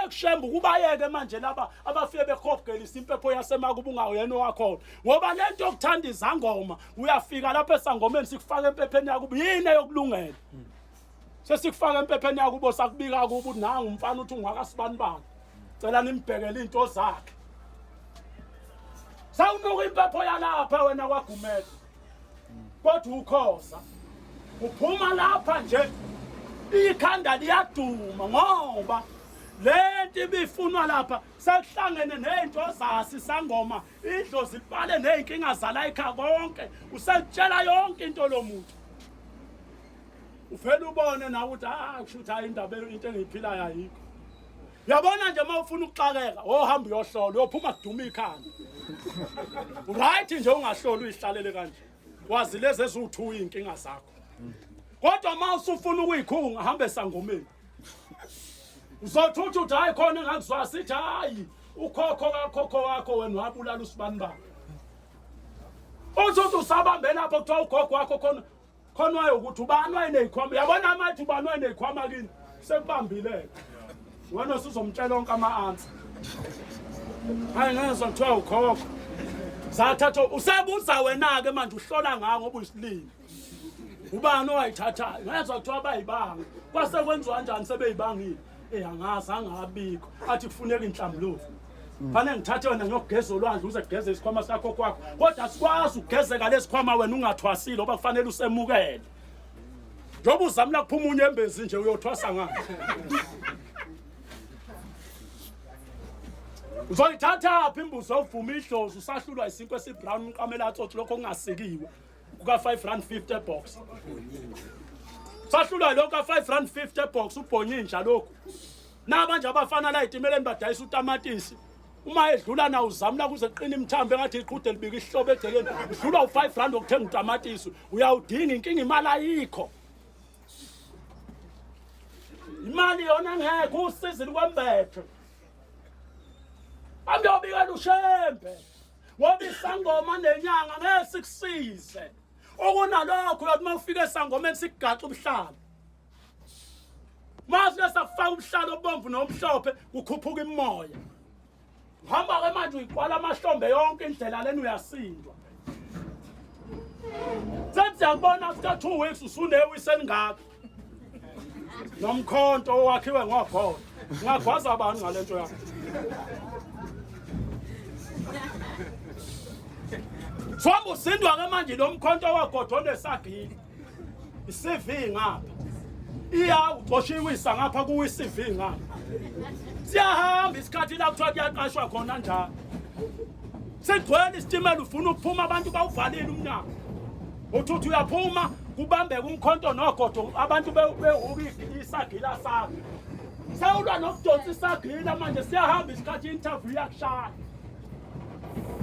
sekushemba ukubayeke manje laba abafike bekhopgelisa impepho yasemakuba ungawuyena wakhona ngoba lento yokuthanda izangoma uyafika lapha esangomeni sikufaka empepheni yakubo yini yokulungela sesikufaka empepheni yakubo sakubika kubo ukuthi nanga umfana uthi ungakasibanibani cela nimbhekele into zakhe sawunuka impepho yalapha wena kwagumela kodwa ukhoza uphuma lapha nje ikhanda liyaduma ngoba lento ibifunwa lapha sekuhlangene nezinto zasi sangoma idlozi libale nezinkinga zala ekhaya konke usetshela yonke into lomuntu uvela ubone na ukuthi kushuthi hayi indaba into engiyiphilayo ayikho yabona nje mawufuna ukuxakeka ohamba uyohlola uyophuma kuduma ikhanda right nje ungahloli uyihlalele kanje wazi lezi eziwu2 inkinga zakho kodwa mawusufuna ukuyikhunga hamba esangomeni uzothutha uthi hayi khona engakuzwa sithi hayi ukhokho wakho wena wabulala usibanibani uthi usabambe lapho kuthiwa ukhokho wakho khona wayo ukuthi ubani wayenezikhwama yabona amathi ubani wayenezikhwama kini sekubambile wena usuzomtshela onke ama-answer hayi ngezwa kuthiwa ukhokho zathatha usebuza wena-ke manje uhlola ngawo ngoba uyisilini ubani owayithathayo ngezwa kuthiwa bayibanga kwase kwenziwa kanjani sebeyibangile angazi angabikho athi kufuneka inhlambuluko fanele ngithathe wena ngiyogeza olwandle uze kugeze isikhwama sakho kwakho kodwa sikwazi ukugezeka lesikhwama wena ungathwasile oba kufanele usemukele njengoba uzamla kuphuma unyembezi nje uyothwasa ngayo uzoyithatha apha imbuzi ovuma idlozi usahlulwa isinkwe esibrown umqamela athothi lokho kungasikiwe kuka-R5.50 ebox sahlulwa lokho ka-R5.50 ebox ubhonyinja lokho nabanje abafana la itimeleni badayisa utamatisi uma edlula na uzamla kuze qina imthambo engathi iqhude libika ihlobo edeleni udlula u5 okuthenga utamatisi uyawudinga inkinga imali ayikho imali yona ngeke usizile kwembethe ambiyobika ushembe ngoba isangoma nenyanga ngeke sikusize okunalokho uyathi mawufika esangomeni sikugaxa ubuhlalo mase sakufaka ubuhlalo obomvu nomhlophe kukhuphuka imoya uhamba ke manje uyiqwala amahlombe yonke indlela leni uyasindwa sethi yakubona after 2 weeks usunewisi engaka nomkhonto owakhiwe ngogogo ungagwaza abantu ngalento yakho Swambu sindwa ke manje lo mkhonto wagodone sagili iCV ngapha iya uxoshiwisa ngapha kuwiCV ngapha siyahamba isikhathi la kuthiwa kuyaqashwa khona njalo segcwele isitimela ufuna ukuphuma abantu bawuvalile umnyango uthi uyaphuma kubambeka umkhonto nogodo abantu behuki isagila sakhe sawulwa nokudonsa isagila manje siyahamba isikhathi interview yakushaya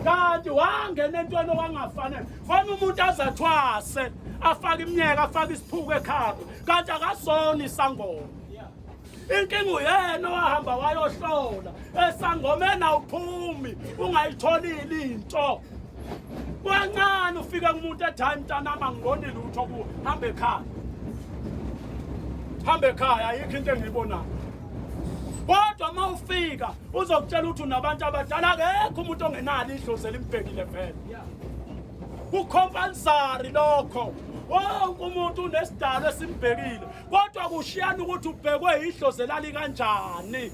kanti wangena entweni owangafanele fana umuntu azathwase afaka iminyeka afaka isiphuko ekhaya kanti akasona isangoma inkinga uyena wahamba wayohlola esangomeni awuphumi ungayitholile into kwancane ufika kumuntu ethi mntanami angiboni lutho kuhamba ekhaya ayikho into engiyibonayo kodwa mawufika uzokutshela ukuthi unabantu abadala akekho umuntu ongenalo idlozi elimbhekile vele ucompulsory lokho wonke umuntu unesidalo esimbhekile kodwa kushiyana ukuthi ubhekwe idlozi elali kanjani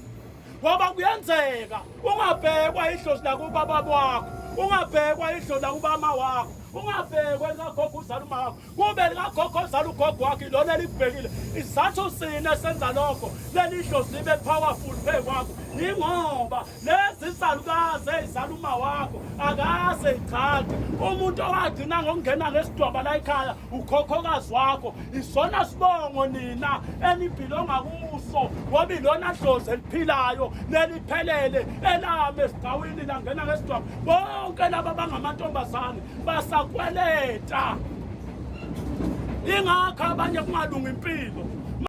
ngoba kuyenzeka ungabhekwa idlozi lakubaba wakho ungabhekwa idlozi lakubama wakho ungabhekwa ngagogo uzala uma wakho kube likagogo uzala ugogo wakho lona libhekile isizathu sine senza lokho leli dlozi libe powerful phekwakho ingoba lezi izalukazi ezizala uma wakho akaze ichaze umuntu owagcina ngokungena ngesidwaba la ekhaya ukhokhokazi wakho isona sibongo nina enibhilonga kuso ngoba ilona dlozi eliphilayo neliphelele elame esigcawini langena ngesidwaba bonke laba bangamantombazane basakweleta ingakho abanye kungalunga impilo